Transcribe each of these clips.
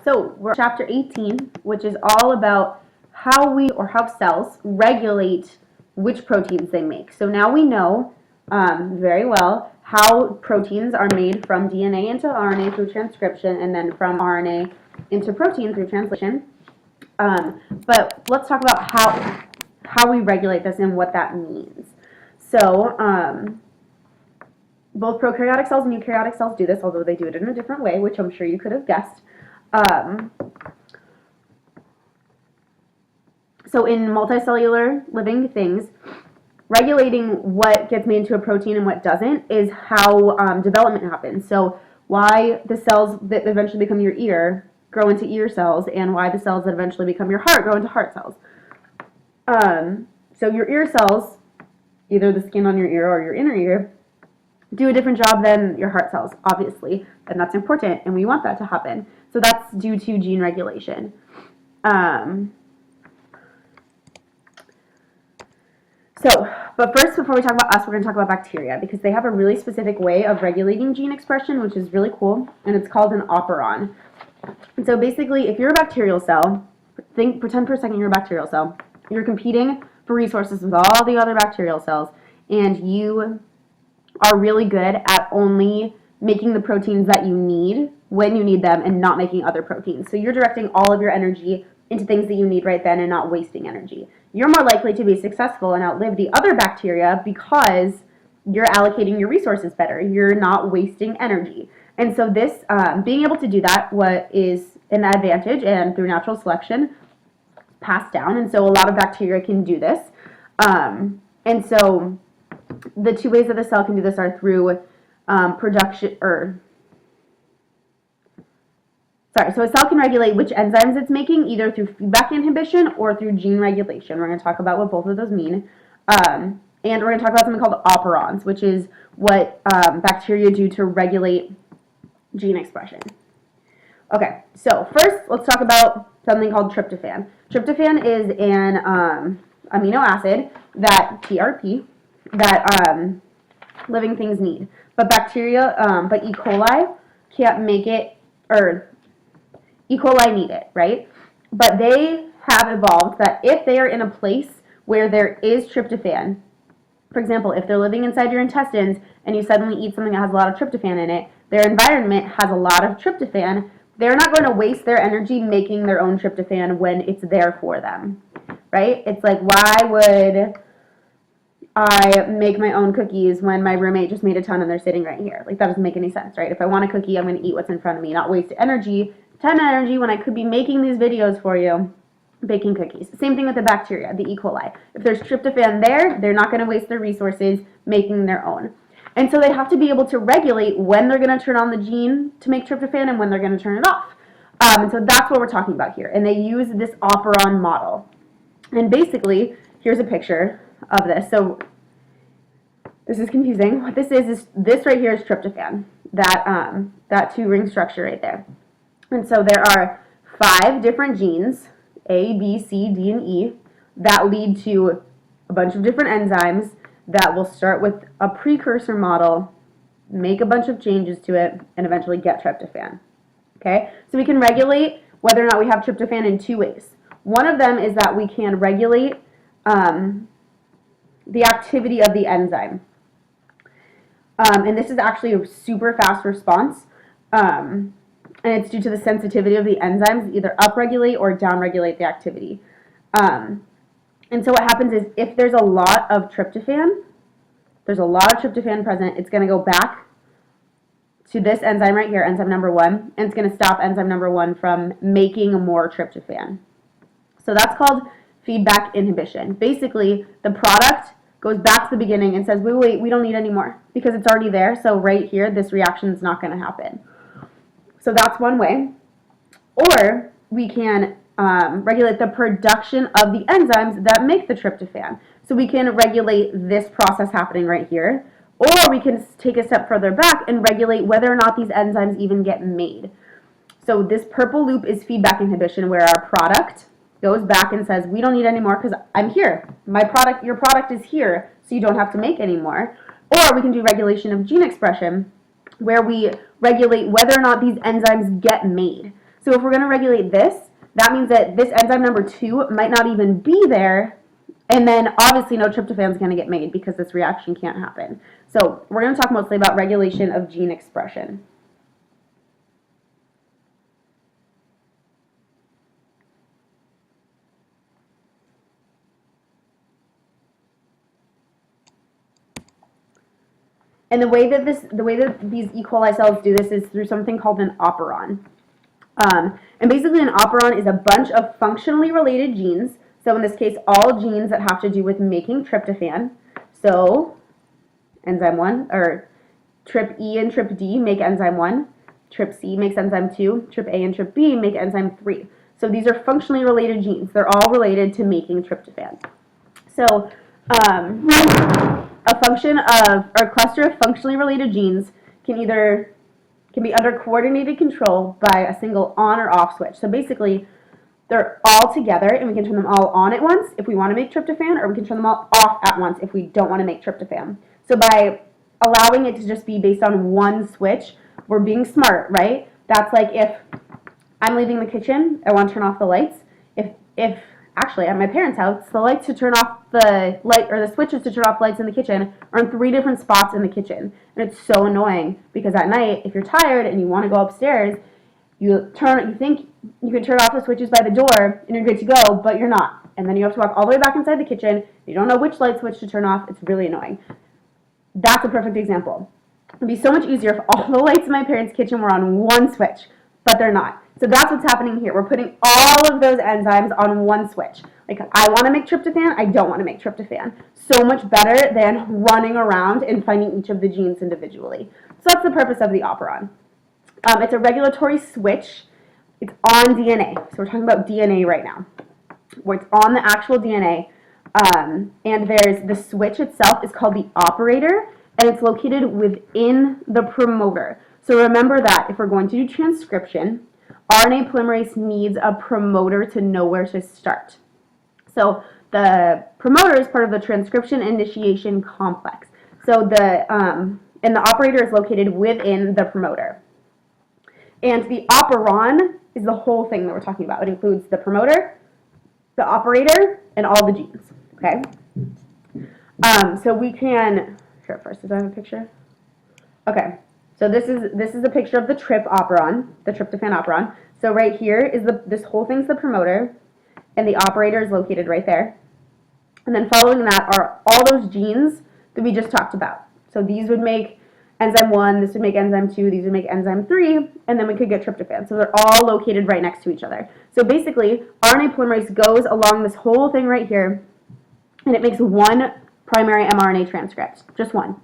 So we're chapter 18, which is all about how cells regulate which proteins they make. So now we know very well how proteins are made from DNA into RNA through transcription, and then from RNA into protein through translation. But let's talk about how we regulate this and what that means. So both prokaryotic cells and eukaryotic cells do this, although they do it in a different way, which I'm sure you could have guessed. So in multicellular living things, regulating what gets made into a protein and what doesn't is how development happens. So why the cells that eventually become your ear grow into ear cells, and why the cells that eventually become your heart grow into heart cells. So your ear cells, either the skin on your ear or your inner ear, do a different job than your heart cells, obviously, and that's important, and we want that to happen. So that's due to gene regulation. But first, before we talk about us, we're going to talk about bacteria, because they have a really specific way of regulating gene expression, which is really cool, and it's called an Operon. And so basically, if you're a bacterial cell, pretend for a second you're a bacterial cell. You're competing for resources with all the other bacterial cells, and you are really good at only making the proteins that you need when you need them and not making other proteins. So you're directing all of your energy into things that you need right then and not wasting energy. You're more likely to be successful and outlive the other bacteria because you're allocating your resources better. You're not wasting energy. And so this, being able to do that, what is an advantage, and through natural selection, passed down. And so a lot of bacteria can do this. And so the two ways that the cell can do this are through so a cell can regulate which enzymes it's making, either through feedback inhibition or through gene regulation. We're going to talk about what both of those mean. And we're going to talk about something called Operons, which is what bacteria do to regulate gene expression. Okay, so first let's talk about something called tryptophan. Tryptophan is an amino acid, that Trp, that living things need. But bacteria, but E. coli can't make it, or E. coli need it, right? But they have evolved that if they are in a place where there is tryptophan, for example, if they're living inside your intestines and you suddenly eat something that has a lot of tryptophan in it, their environment has a lot of tryptophan, they're not going to waste their energy making their own tryptophan when it's there for them, right? It's like, why would I make my own cookies when my roommate just made a ton and they're sitting right here? Like, that doesn't make any sense, right? If I want a cookie, I'm going to eat what's in front of me, not waste energy, ton of energy, when I could be making these videos for you, baking cookies. Same thing with the bacteria, the E. coli. If there's tryptophan there, they're not going to waste their resources making their own. And so they have to be able to regulate when they're going to turn on the gene to make tryptophan and when they're going to turn it off. And so that's what we're talking about here. And they use this Operon model. And basically, here's a picture of this. So this is confusing. What this is this right here is tryptophan, that two-ring structure right there. And so there are 5 different genes, A, B, C, D, and E, that lead to a bunch of different enzymes that will start with a precursor model, make a bunch of changes to it, and eventually get tryptophan. Okay? So we can regulate whether or not we have tryptophan in 2 ways. One of them is that we can regulate the activity of the enzyme. And this is actually a super fast response. And it's due to the sensitivity of the enzymes, either upregulate or downregulate the activity. And so what happens is, if there's a lot of tryptophan, present, it's going to go back to this enzyme right here, enzyme number 1, and it's going to stop enzyme number 1 from making more tryptophan. So that's called feedback inhibition. Basically, the product goes back to the beginning and says, wait, we don't need any more, because it's already there, so right here, this reaction is not going to happen. So that's one way. Or we can regulate the production of the enzymes that make the tryptophan. So we can regulate this process happening right here, or we can take a step further back and regulate whether or not these enzymes even get made. So this purple loop is feedback inhibition, where our product goes back and says, we don't need any more because I'm here. Your product is here, so you don't have to make any more. Or we can do regulation of gene expression, where we regulate whether or not these enzymes get made. So if we're going to regulate this, that means that this enzyme number 2 might not even be there, and then obviously no tryptophan is going to get made because this reaction can't happen. So we're going to talk mostly about regulation of gene expression. And the way that these E. coli cells do this is through something called an operon. And basically an operon is a bunch of functionally related genes. So in this case, all genes that have to do with making tryptophan. So enzyme 1, or Trp E and Trp D make enzyme 1. Trp C makes enzyme 2. Trp A and Trp B make enzyme 3. So these are functionally related genes. They're all related to making tryptophan. So a cluster of functionally related genes can be under coordinated control by a single on or off switch. So basically, they're all together, and we can turn them all on at once if we want to make tryptophan, or we can turn them all off at once if we don't want to make tryptophan. So by allowing it to just be based on one switch, we're being smart, right? That's like if I'm leaving the kitchen, I want to turn off the lights. If actually at my parents' house, the lights to turn off the light, or the switches to turn off lights in the kitchen are in 3 different spots in the kitchen. And it's so annoying because at night, if you're tired and you want to go upstairs, you think you can turn off the switches by the door and you're good to go, but you're not. And then you have to walk all the way back inside the kitchen. You don't know which light switch to turn off. It's really annoying. That's a perfect example. It'd be so much easier if all the lights in my parents' kitchen were on one switch, but they're not. So that's what's happening here. We're putting all of those enzymes on one switch. Like, I want to make tryptophan, I don't want to make tryptophan. So much better than running around and finding each of the genes individually. So that's the purpose of the operon. It's a regulatory switch. It's on DNA. So we're talking about DNA right now, where it's on the actual DNA. And there's the switch itself is called the operator, and it's located within the promoter. So remember that if we're going to do transcription, RNA polymerase needs a promoter to know where to start. So the promoter is part of the transcription initiation complex. So and the operator is located within the promoter. And the operon is the whole thing that we're talking about. It includes the promoter, the operator, and all the genes. Okay. So we can here first. Does I have a picture? Okay. So this is a picture of the Trp Operon, the tryptophan operon. So right here is this whole thing's the promoter, and the operator is located right there. And then following that are all those genes that we just talked about. So these would make enzyme 1, this would make enzyme 2, these would make enzyme 3, and then we could get tryptophan. So they're all located right next to each other. So basically, RNA polymerase goes along this whole thing right here, and it makes one primary mRNA transcript, just one.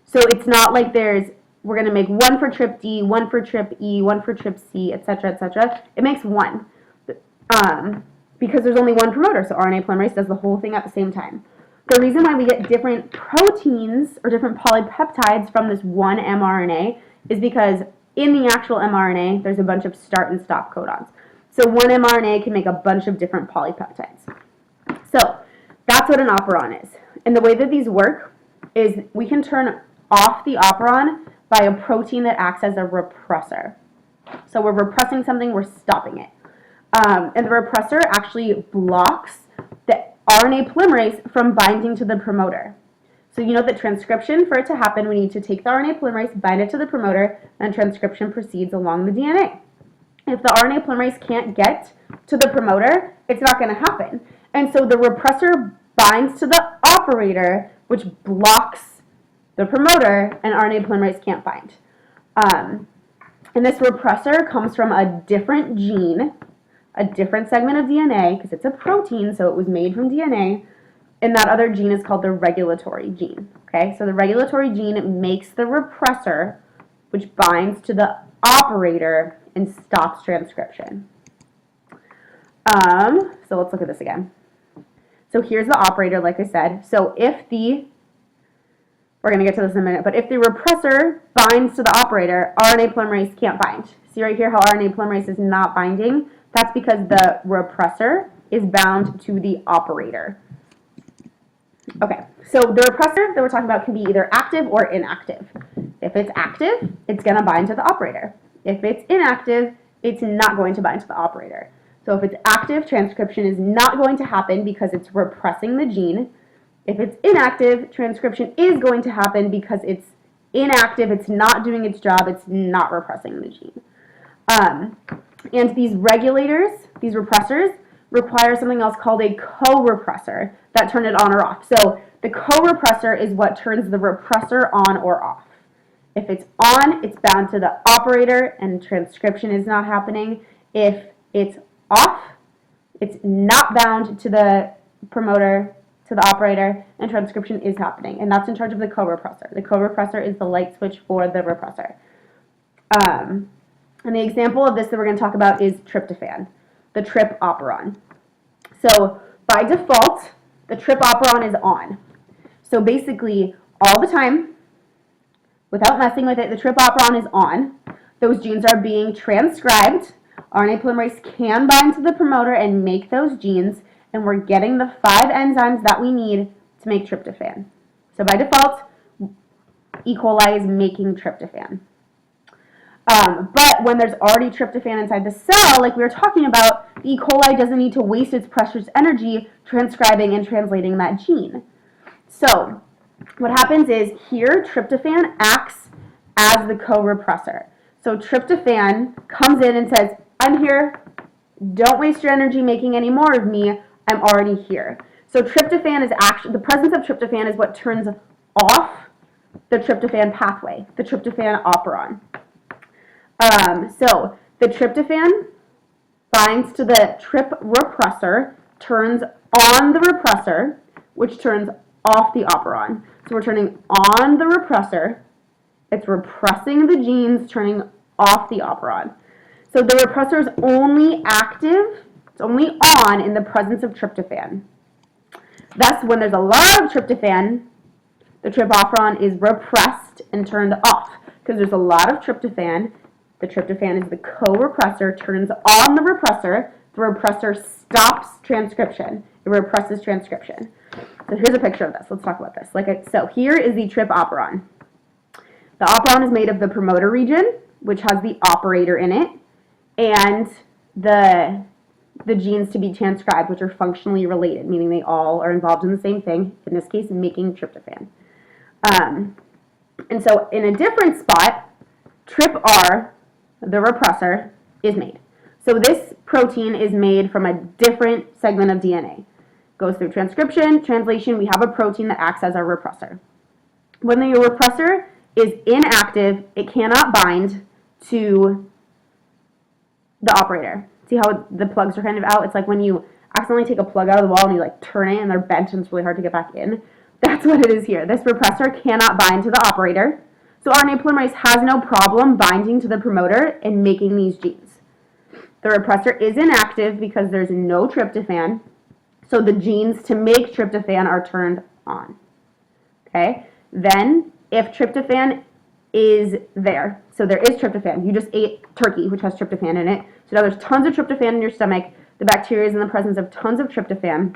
So it's not like we're going to make one for Trp D, one for Trp E, one for Trp C, etc., etc. It makes one because there's only one promoter, so RNA polymerase does the whole thing at the same time. The reason why we get different proteins or different polypeptides from this one mRNA is because in the actual mRNA, there's a bunch of start and stop codons. So one mRNA can make a bunch of different polypeptides. So that's what an operon is. And the way that these work is we can turn off the operon by a protein that acts as a repressor. So we're repressing something, we're stopping it. And the repressor actually blocks the RNA polymerase from binding to the promoter. So you know that transcription, for it to happen, we need to take the RNA polymerase, bind it to the promoter, and transcription proceeds along the DNA. If the RNA polymerase can't get to the promoter, it's not going to happen. And so the repressor binds to the operator, which blocks the promoter, and RNA polymerase can't bind. And this repressor comes from a different gene, a different segment of DNA, because it's a protein, so it was made from DNA, and that other gene is called the regulatory gene. Okay, so the regulatory gene makes the repressor, which binds to the operator and stops transcription. So let's look at this again. So here's the operator, like I said. So we're going to get to this in a minute, but if the repressor binds to the operator, RNA polymerase can't bind. See right here how RNA polymerase is not binding? That's because the repressor is bound to the operator. Okay, so the repressor that we're talking about can be either active or inactive. If it's active, it's going to bind to the operator. If it's inactive, it's not going to bind to the operator. So if it's active, transcription is not going to happen because it's repressing the gene. If it's inactive, transcription is going to happen because it's inactive, it's not doing its job, it's not repressing the gene. And these regulators, these repressors, require something else called a corepressor that turn it on or off. So the corepressor is what turns the repressor on or off. If it's on, it's bound to the operator and transcription is not happening. If it's off, it's not bound to the promoter, to the operator, and transcription is happening. And that's in charge of the corepressor. The corepressor is the light switch for the repressor. And the example of this that we're going to talk about is tryptophan, the Trp Operon. So by default, the Trp Operon is on. So basically, all the time, without messing with it, the Trp Operon is on. Those genes are being transcribed. RNA polymerase can bind to the promoter and make those genes, and we're getting the 5 enzymes that we need to make tryptophan. So by default, E. coli is making tryptophan. But when there's already tryptophan inside the cell, like we were talking about, the E. coli doesn't need to waste its precious energy transcribing and translating that gene. So what happens is here, tryptophan acts as the corepressor. So tryptophan comes in and says, I'm here, don't waste your energy making any more of me, I'm already here. So tryptophan is actually, the presence of tryptophan is what turns off the tryptophan pathway, the tryptophan operon. So the tryptophan binds to the Trp repressor, turns on the repressor, which turns off the operon. So we're turning on the repressor, it's repressing the genes, turning off the operon. So the repressor is only active, it's only on in the presence of tryptophan. Thus, when there's a lot of tryptophan, the Trp Operon is repressed and turned off. Because there's a lot of tryptophan, the tryptophan is the co-repressor, turns on the repressor stops transcription. It represses transcription. So here's a picture of this. Let's talk about this. So here is the Trp Operon. The operon is made of the promoter region, which has the operator in it, and the genes to be transcribed, which are functionally related, meaning they all are involved in the same thing, in this case, making tryptophan. And so in a different spot, TRPR, the repressor, is made. So this protein is made from a different segment of DNA. Goes through transcription, translation, we have a protein that acts as our repressor. When the repressor is inactive, it cannot bind to the operator. See how the plugs are kind of out? It's like when you accidentally take a plug out of the wall and you like turn it and they're bent and it's really hard to get back in. That's what it is here. This repressor cannot bind to the operator. So RNA polymerase has no problem binding to the promoter and making these genes. The repressor is inactive because there's no tryptophan. So the genes to make tryptophan are turned on. Okay? Then, if tryptophan is there, so there is tryptophan. You just ate turkey, which has tryptophan in it. So now there's tons of tryptophan in your stomach. The bacteria is in the presence of tons of tryptophan.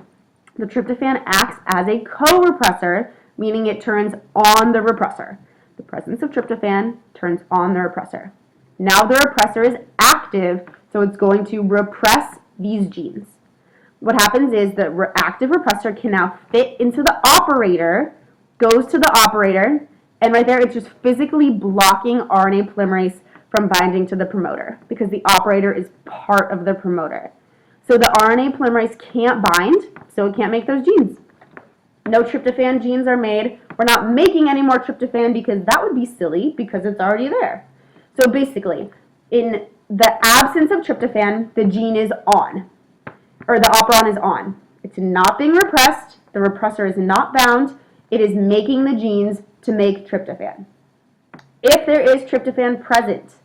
The tryptophan acts as a co-repressor, meaning it turns on the repressor. The presence of tryptophan turns on the repressor. Now the repressor is active, so it's going to repress these genes. What happens is the active repressor can now fit into the operator, goes to the operator, and right there it's just physically blocking RNA polymerase from binding to the promoter because the operator is part of the promoter. So the RNA polymerase can't bind, so it can't make those genes. No tryptophan genes are made. We're not making any more tryptophan because that would be silly because it's already there. So basically, in the absence of tryptophan, the gene is on, or the operon is on. It's not being repressed. The repressor is not bound. It is making the genes to make tryptophan. If there is tryptophan present,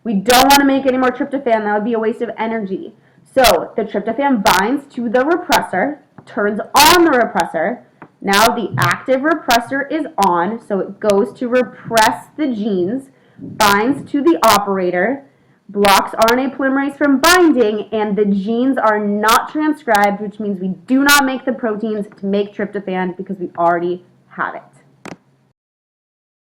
we don't want to make any more tryptophan. That would be a waste of energy. So the tryptophan binds to the repressor, turns on the repressor. Now the active repressor is on, so it goes to repress the genes, binds to the operator, blocks RNA polymerase from binding, and the genes are not transcribed, which means we do not make the proteins to make tryptophan because we already have it.